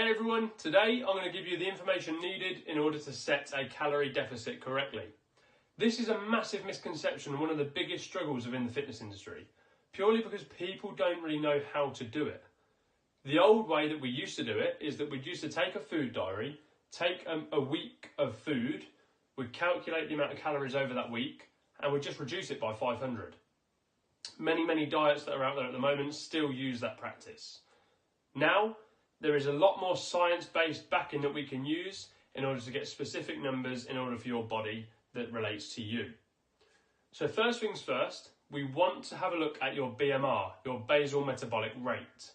Hey everyone, today I'm going to give you the information needed in order to set a calorie deficit correctly. This is a massive misconception and one of the biggest struggles within the fitness industry, purely because people don't really know how to do it. The old way that we used to do it is that we'd used to take a food diary, take a week of food, we'd calculate the amount of calories over that week, and we'd just reduce it by 500. Many diets that are out there at the moment still use that practice. Now, there is a lot more science-based backing that we can use in order to get specific numbers in order for your body that relates to you. So first things first, we want to have a look at your BMR, your basal metabolic rate.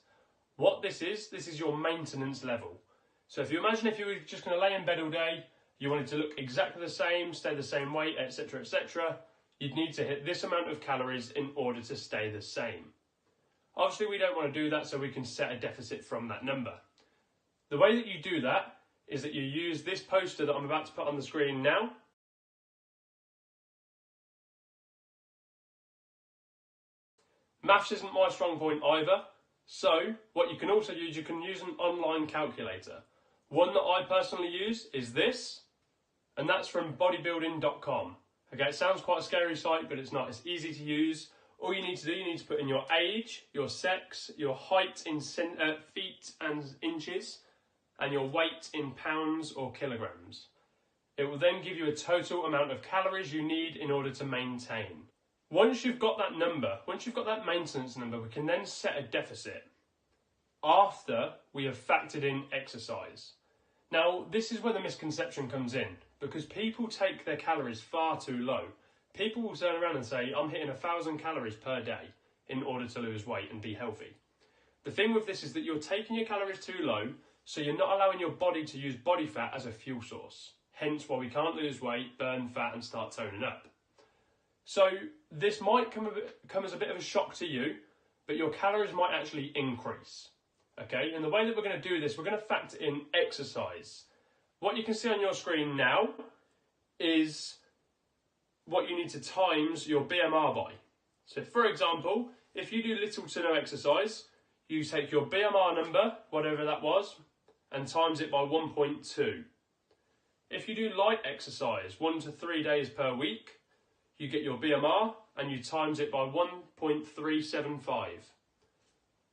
What this is your maintenance level. So if you imagine if you were just going to lay in bed all day, you wanted to look exactly the same, stay the same weight, etc., etc., you'd need to hit this amount of calories in order to stay the same. Obviously, we don't want to do that, so we can set a deficit from that number. The way that you do that is that you use this poster that I'm about to put on the screen now. Maths isn't my strong point either, so what you can also use, you can use an online calculator. One that I personally use is this, and that's from bodybuilding.com. Okay, it sounds quite a scary site, but it's not. It's easy to use. All you need to do, you need to put in your age, your sex, your height in feet and inches, and your weight in pounds or kilograms. It will then give you a total amount of calories you need in order to maintain. Once you've got that number, once you've got that maintenance number, we can then set a deficit after we have factored in exercise. Now, this is where the misconception comes in, because people take their calories far too low. People will turn around and say, I'm hitting 1,000 calories per day in order to lose weight and be healthy. The thing with this is that you're taking your calories too low, so you're not allowing your body to use body fat as a fuel source. Hence why we can't lose weight, burn fat and start toning up. So this might come as a bit of a shock to you, but your calories might actually increase. Okay, and the way that we're going to do this, we're going to factor in exercise. What you can see on your screen now is what you need to times your BMR by. So for example, if you do little to no exercise, you take your BMR number, whatever that was, and times it by 1.2. If you do light exercise, 1 to 3 days per week, you get your BMR and you times it by 1.375.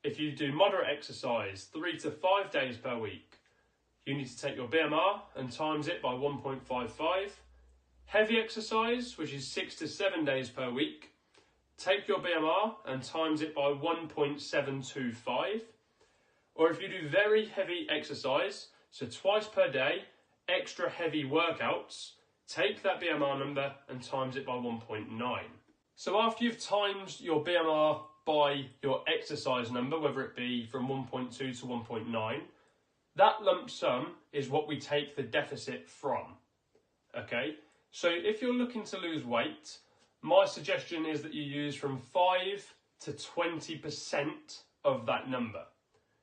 If you do moderate exercise, 3 to 5 days per week, you need to take your BMR and times it by 1.55. Heavy exercise, which is 6 to 7 days per week, take your BMR and times it by 1.725. Or if you do very heavy exercise, so twice per day, extra heavy workouts, take that BMR number and times it by 1.9. So after you've times your BMR by your exercise number, whether it be from 1.2 to 1.9, that lump sum is what we take the deficit from. Okay? So if you're looking to lose weight, my suggestion is that you use from 5 to 20% of that number.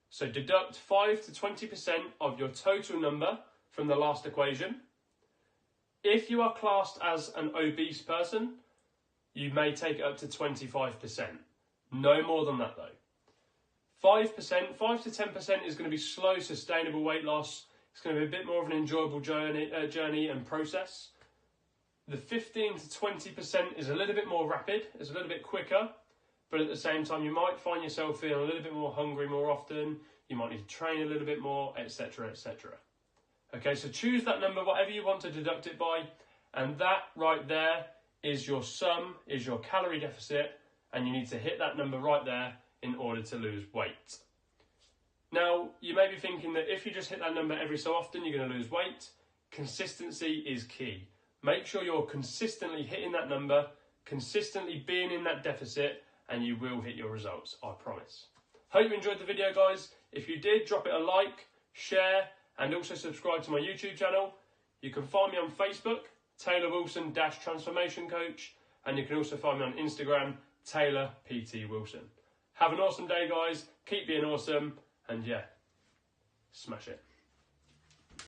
So deduct 5 to 20% of your total number from the last equation. If you are classed as an obese person, you may take it up to 25%. No more than that though. 5%, 5 to 10% is going to be slow, sustainable weight loss. It's going to be a bit more of an enjoyable journey and process. The 15 to 20% is a little bit more rapid, it's a little bit quicker, but at the same time you might find yourself feeling a little bit more hungry more often, you might need to train a little bit more, etc., etc. Okay, so choose that number, whatever you want to deduct it by, and that right there is your sum, is your calorie deficit, and you need to hit that number right there in order to lose weight. Now, you may be thinking that if you just hit that number every so often, you're going to lose weight. Consistency is key. Make sure you're consistently hitting that number, consistently being in that deficit, and you will hit your results, I promise. Hope you enjoyed the video, guys. If you did, drop it a like, share, and also subscribe to my YouTube channel. You can find me on Facebook, Taylor Wilson Transformation Coach, and you can also find me on Instagram, Taylor PT Wilson. Have an awesome day, guys. Keep being awesome, and yeah, smash it.